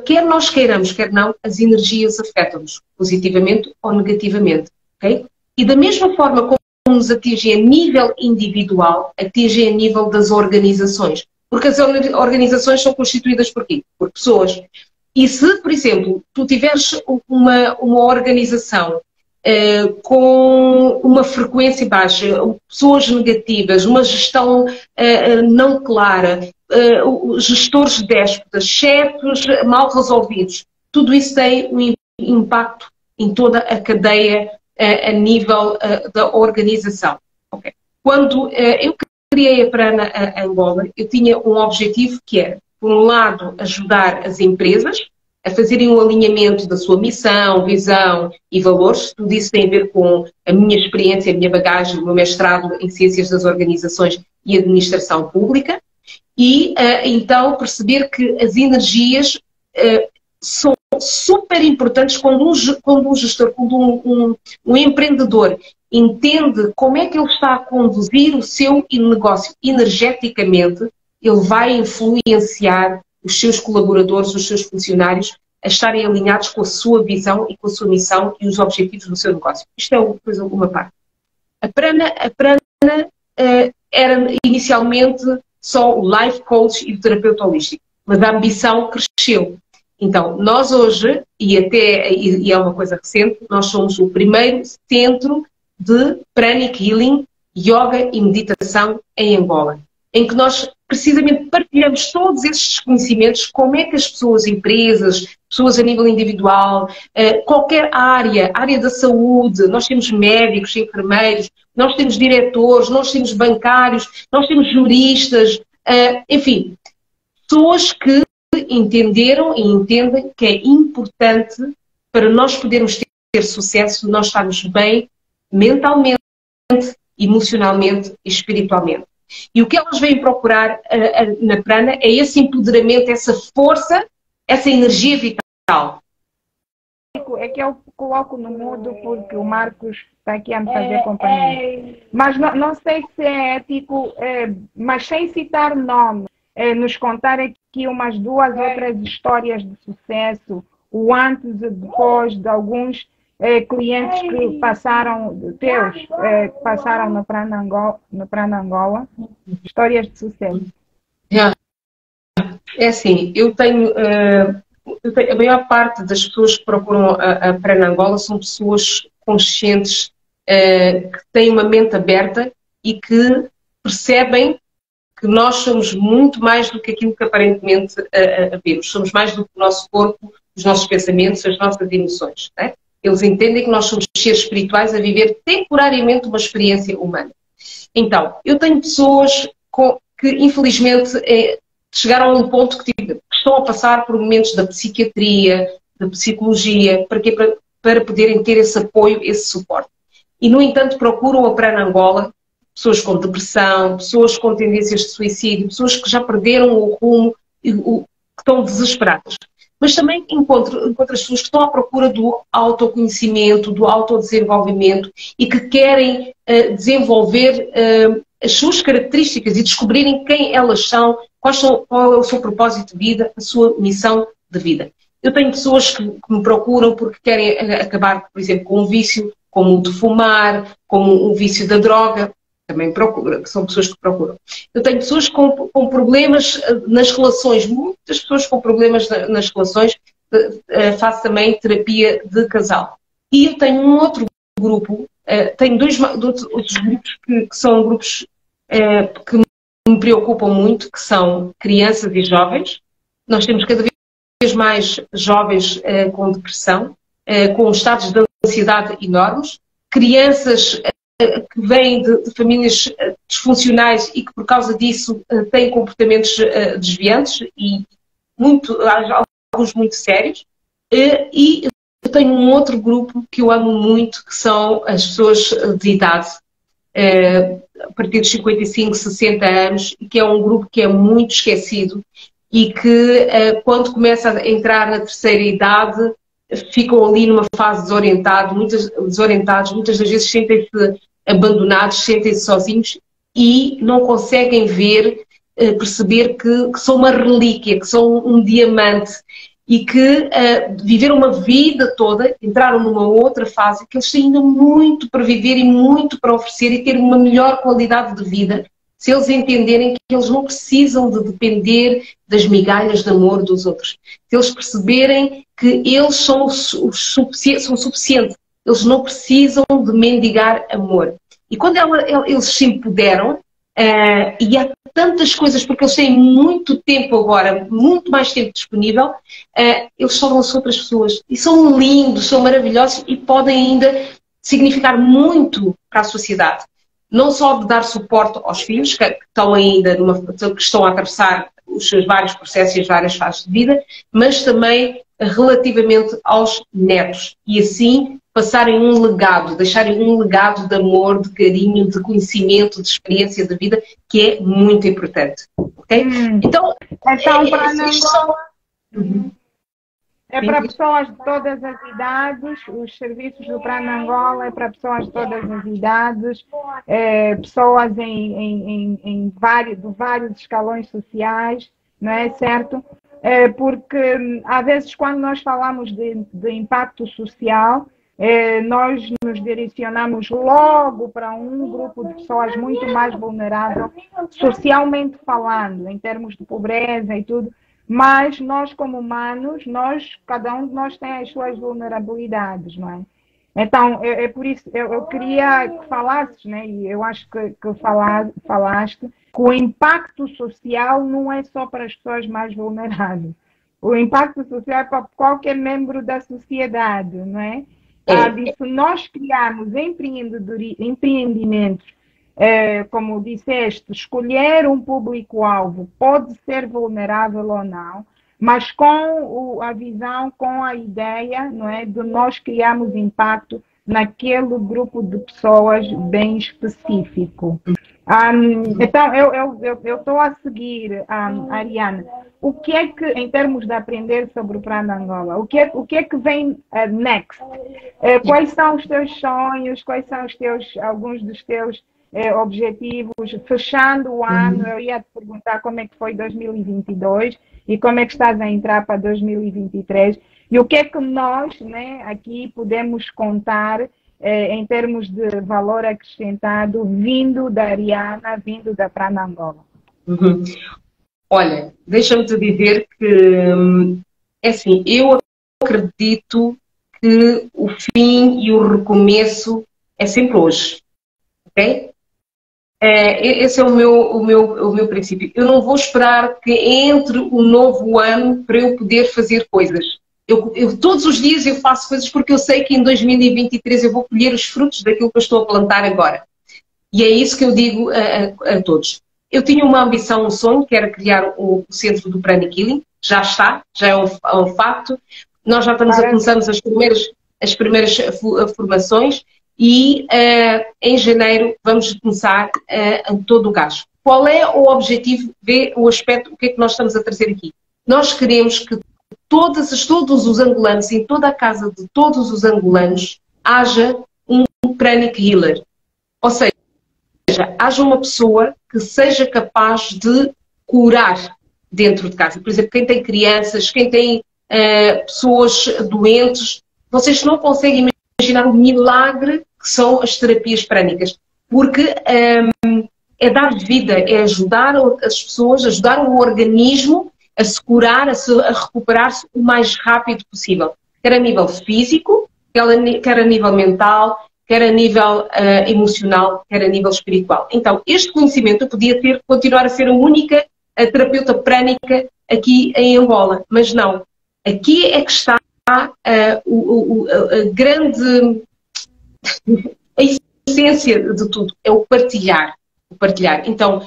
quer nós queiramos, quer não, as energias afetam-nos positivamente ou negativamente. Okay? E da mesma forma como nos atingem a nível individual, atingem a nível das organizações. Porque as organizações são constituídas por quê? Por pessoas. E se, por exemplo, tu tiveres uma organização com uma frequência baixa, pessoas negativas, uma gestão não clara, gestores déspotas, chefes mal resolvidos, tudo isso tem um impacto em toda a cadeia a nível da organização. Okay. Quando eu criei a Prana Angola, eu tinha um objetivo que era, por um lado, ajudar as empresas a fazerem um alinhamento da sua missão, visão e valores. Tudo isso tem a ver com a minha experiência, a minha bagagem, o meu mestrado em Ciências das Organizações e Administração Pública. E, então, perceber que as energias são super importantes quando um gestor, quando um empreendedor entende como é que ele está a conduzir o seu negócio energeticamente, ele vai influenciar os seus colaboradores, os seus funcionários, a estarem alinhados com a sua visão e com a sua missão e os objetivos do seu negócio. Isto é uma parte. A Prana era inicialmente só o life coach e o terapeuta holístico, mas a ambição cresceu. Então, nós hoje, e é uma coisa recente, nós somos o primeiro centro de Pranic Healing, Yoga e Meditação em Angola, em que nós precisamente partilhamos todos esses conhecimentos, como é que as pessoas, empresas, pessoas a nível individual, qualquer área da saúde, nós temos médicos, enfermeiros, nós temos diretores, nós temos bancários, nós temos juristas, enfim, pessoas que entenderam e entendem que é importante para nós podermos ter sucesso, nós estarmos bem mentalmente, emocionalmente e espiritualmente. E o que elas vêm procurar na Prana é esse empoderamento, essa força, essa energia vital. É que eu coloco no mudo porque o Marcos está aqui a me fazer companhia. Mas não sei se é ético, mas sem citar nomes, nos contar aqui umas duas outras histórias de sucesso, o antes e depois de alguns clientes que passaram, passaram no Prana Angola, histórias de sucesso. É assim, eu tenho a maior parte das pessoas que procuram a Prana Angola são pessoas conscientes, que têm uma mente aberta e que percebem que nós somos muito mais do que aquilo que aparentemente vemos. Somos mais do que o nosso corpo, os nossos pensamentos, as nossas emoções. Né? Eles entendem que nós somos seres espirituais a viver temporariamente uma experiência humana. Então, eu tenho pessoas que infelizmente chegaram a um ponto que estão a passar por momentos da psiquiatria, da psicologia, para poderem ter esse apoio, esse suporte. E, no entanto, procuram a Prana Angola, pessoas com depressão, pessoas com tendências de suicídio, pessoas que já perderam o rumo, que estão desesperadas. Mas também encontro as pessoas que estão à procura do autoconhecimento, do autodesenvolvimento e que querem desenvolver as suas características e descobrirem quem elas são, qual é o seu propósito de vida, a sua missão de vida. Eu tenho pessoas que me procuram porque querem acabar, por exemplo, com um vício, como o de fumar, como um vício da droga. Também procura, são pessoas que procuram. Eu tenho pessoas com problemas nas relações, muitas pessoas com problemas nas relações, faço também terapia de casal. E eu tenho um outro grupo, tenho outros grupos que são grupos que me preocupam muito, que são crianças e jovens. Nós temos cada vez mais jovens com depressão, com estados de ansiedade enormes, crianças que vêm de famílias disfuncionais e que por causa disso têm comportamentos desviantes e alguns muito sérios. E eu tenho um outro grupo que eu amo muito, que são as pessoas de idade, a partir dos 55, 60 anos, que é um grupo que é muito esquecido e que quando começa a entrar na terceira idade ficam ali numa fase desorientados, muitas das vezes sentem-se abandonados, sentem-se sozinhos e não conseguem perceber que são uma relíquia, que são um diamante e que viveram uma vida toda, entraram numa outra fase, que eles têm ainda muito para viver e muito para oferecer e ter uma melhor qualidade de vida, se eles entenderem que eles não precisam de depender das migalhas de amor dos outros. Se eles perceberem que eles são suficientes, eles não precisam de mendigar amor. E quando eles se empoderam, e há tantas coisas, porque eles têm muito tempo agora, muito mais tempo disponível, eles tornam-se outras pessoas. E são lindos, são maravilhosos e podem ainda significar muito para a sociedade. Não só de dar suporte aos filhos, que estão ainda que estão a atravessar os seus vários processos e as várias fases de vida, mas também relativamente aos netos. E assim passarem um legado, deixarem um legado de amor, de carinho, de conhecimento, de experiência de vida, que é muito importante. Ok? Então para Angola, é para pessoas de todas as idades, os serviços do Prana Angola é para pessoas de todas as idades, pessoas de vários escalões sociais, não é certo? Porque às vezes quando nós falamos de impacto social, nós nos direcionamos logo para um grupo de pessoas muito mais vulnerável, socialmente falando, em termos de pobreza e tudo, mas nós como humanos, cada um de nós tem as suas vulnerabilidades, não é? Então, é por isso eu queria que falasses, né? E eu acho que falaste, que o impacto social não é só para as pessoas mais vulneráveis. O impacto social é para qualquer membro da sociedade, não é? Se nós criarmos empreendimentos, como disseste, escolher um público-alvo pode ser vulnerável ou não, mas com a visão, com a ideia, não é, de nós criarmos impacto naquele grupo de pessoas bem específico. Então, eu estou a seguir, Ariane. O que é que, em termos de aprender sobre o Plano Angola, o que é que vem next? Quais são os teus sonhos? Quais são alguns dos teus objetivos? Fechando o ano, eu ia te perguntar como é que foi 2022 e como é que estás a entrar para 2023 e o que é que nós, né, aqui podemos contar em termos de valor acrescentado vindo da Ariana, vindo da Plano Angola. Olha, deixa-me te dizer que, é assim, eu acredito que o fim e o recomeço é sempre hoje, ok? Esse é o meu princípio. Eu não vou esperar que entre o novo ano para eu poder fazer coisas. Todos os dias eu faço coisas porque eu sei que em 2023 eu vou colher os frutos daquilo que eu estou a plantar agora. E é isso que eu digo a todos. Eu tinha uma ambição, um sonho, que era criar o centro do Pranic Healing. Já está, já é um facto. Nós já começamos as primeiras formações e em janeiro vamos começar todo o gás. Qual é o objetivo? Vê o aspecto, o que é que nós estamos a trazer aqui? Nós queremos que todos os angolanos, em toda a casa de todos os angolanos, haja um Pranic Healer. Ou seja, haja uma pessoa que seja capaz de curar dentro de casa. Por exemplo, quem tem crianças, quem tem pessoas doentes, vocês não conseguem imaginar o milagre que são as terapias prânicas. Porque é dar vida, é ajudar as pessoas, ajudar o organismo a se curar, a recuperar-se o mais rápido possível. Quer a nível físico, quer a nível mental, quer a nível emocional, quer a nível espiritual. Então, este conhecimento eu podia continuar a ser a única terapeuta prânica aqui em Angola, mas não. Aqui é que está a grande a essência de tudo, é o partilhar. Então,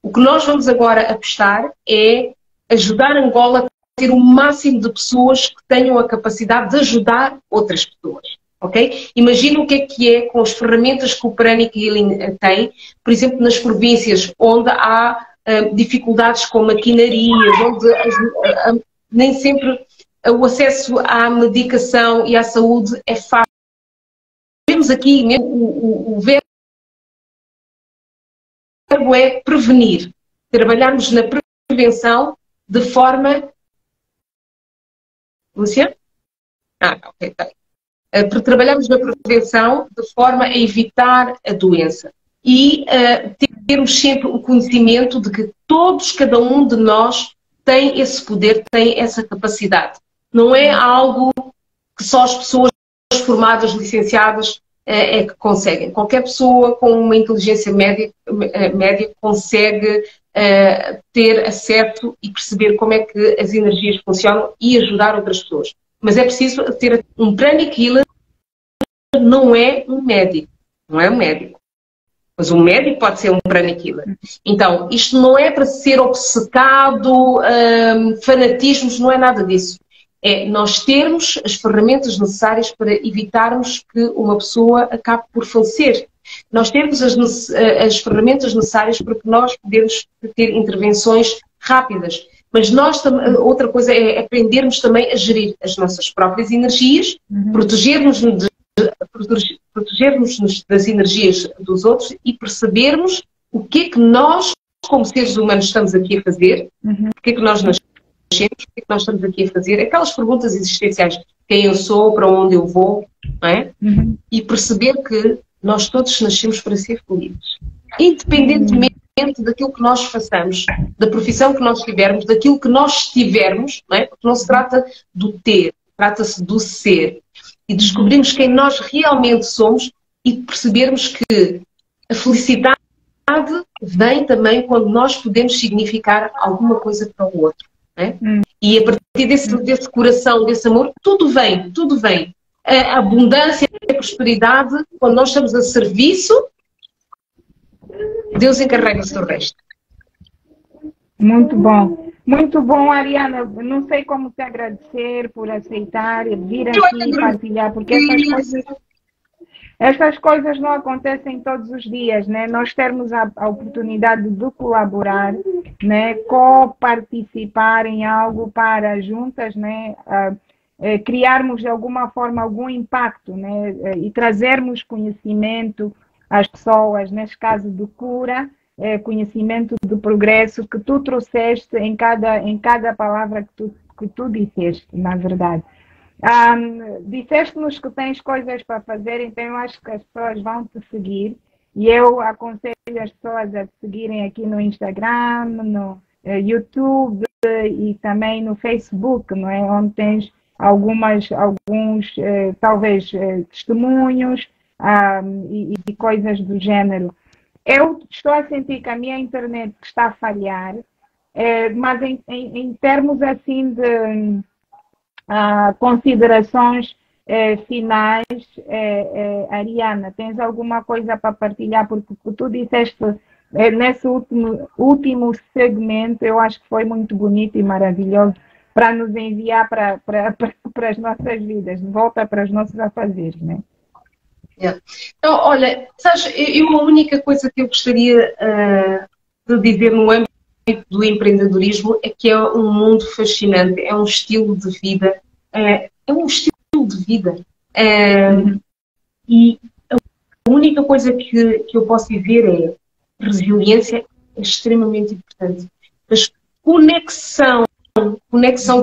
o que nós vamos agora apostar é ajudar Angola a ter o máximo de pessoas que tenham a capacidade de ajudar outras pessoas. Okay? Imagina o que é com as ferramentas que o Pranic Healing tem, por exemplo, nas províncias onde há dificuldades com maquinarias, onde nem sempre o acesso à medicação e à saúde é fácil. Vemos aqui o verbo é prevenir. Trabalharmos na prevenção de forma... Lúcia? Ok, está bem. Trabalhamos na prevenção de forma a evitar a doença e termos sempre o conhecimento de que cada um de nós tem esse poder, tem essa capacidade. Não é algo que só as pessoas formadas, licenciadas, é que conseguem. Qualquer pessoa com uma inteligência média consegue ter acesso e perceber como é que as energias funcionam e ajudar outras pessoas. Mas é preciso ter um Pranic Healer, não é um médico. Não é um médico. Mas um médico pode ser um Pranic Healer. Então, isto não é para ser obcecado, fanatismos, não é nada disso. É nós termos as ferramentas necessárias para evitarmos que uma pessoa acabe por falecer. Nós temos as ferramentas necessárias para que nós podemos ter intervenções rápidas. Mas outra coisa é aprendermos também a gerir as nossas próprias energias, protegermos-nos das energias dos outros e percebermos o que é que nós, como seres humanos, estamos aqui a fazer, porque é que nós nascemos, nascemos, o que é que nós estamos aqui a fazer, aquelas perguntas existenciais, quem eu sou, para onde eu vou, não é? E perceber que nós todos nascemos para ser felizes, independentemente daquilo que nós façamos, da profissão que nós tivermos, daquilo que nós tivermos, não é? Porque não se trata do ter, trata-se do ser. E descobrirmos quem nós realmente somos e percebermos que a felicidade vem também quando nós podemos significar alguma coisa para o outro. Não é? E a partir desse coração, desse amor, tudo vem, tudo vem. A abundância, a prosperidade, quando nós estamos a serviço, Deus encarrega-se do resto. Muito bom. Muito bom, Ariana. Não sei como te agradecer por aceitar vir aqui e partilhar, porque essas coisas não acontecem todos os dias, né? Nós termos a oportunidade de colaborar, né? Co-participar em algo para juntas, né? Criarmos de alguma forma algum impacto, né? E trazermos conhecimento às pessoas, neste caso de cura, conhecimento do progresso que tu trouxeste em cada palavra que tu disseste, na verdade. Disseste-nos que tens coisas para fazer, então eu acho que as pessoas vão te seguir e eu aconselho as pessoas a te seguirem aqui no Instagram, no YouTube e também no Facebook, não é? Onde tens alguns talvez testemunhos e coisas do género. Eu estou a sentir que a minha internet está a falhar, mas em termos assim de considerações finais, Ariana, tens alguma coisa para partilhar? Porque tu disseste nesse último segmento, eu acho que foi muito bonito e maravilhoso para nos enviar para as nossas vidas, de volta para os nossos afazeres, né? Então, olha, sabes, a única coisa que eu gostaria de dizer no âmbito do empreendedorismo é que é um mundo fascinante, é um estilo de vida, e a única coisa que eu posso dizer é resiliência é extremamente importante, mas conexão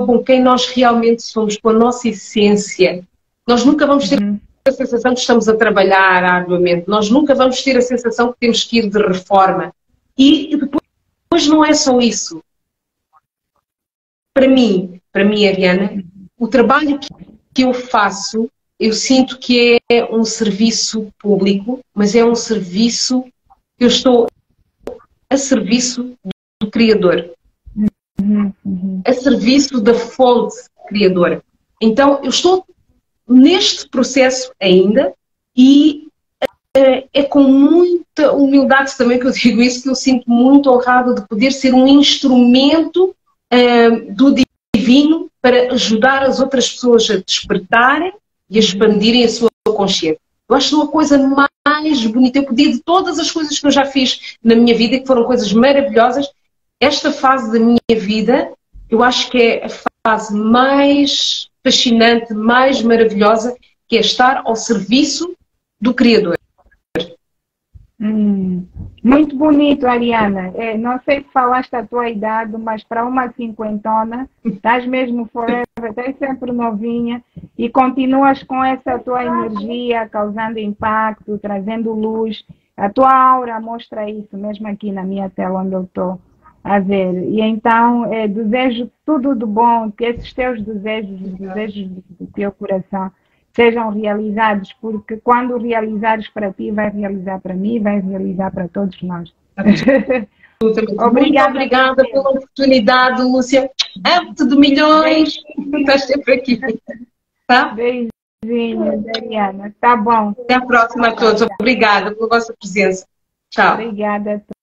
com quem nós realmente somos, com a nossa essência. Nós nunca vamos ter a sensação que estamos a trabalhar arduamente, nós nunca vamos ter a sensação que temos que ir de reforma. E depois não é só isso. Para mim, Ariana, o trabalho que eu faço, eu sinto que é um serviço público, mas é um serviço que eu estou a serviço do Criador. A serviço da fonte criadora. Então, eu estou neste processo ainda e é com muita humildade também que eu digo isso, que eu sinto muito honrado de poder ser um instrumento do divino para ajudar as outras pessoas a despertarem e a expandirem a sua consciência. Eu acho uma coisa mais bonita. Eu podia, de todas as coisas que eu já fiz na minha vida, que foram coisas maravilhosas, esta fase da minha vida, eu acho que é a fase mais fascinante, mais maravilhosa, que é estar ao serviço do Criador. Muito bonito, Ariana. Não sei se falaste a tua idade, mas para uma cinquentona, estás mesmo forever, estás sempre novinha e continuas com essa tua energia, causando impacto, trazendo luz. A tua aura mostra isso, mesmo aqui na minha tela onde eu estou a ver. E então, desejo tudo de bom, que esses teus desejos, os desejos do teu coração, sejam realizados, porque quando realizares para ti, vai realizar para mim, vai realizar para todos nós. Obrigada pela oportunidade, Lúcia. Amo-te de milhões. Estás sempre aqui. Tá? Beijinhos, Ariana. Tá bom. Até a próxima a todos. Obrigada pela vossa presença. Tchau. Obrigada a todos.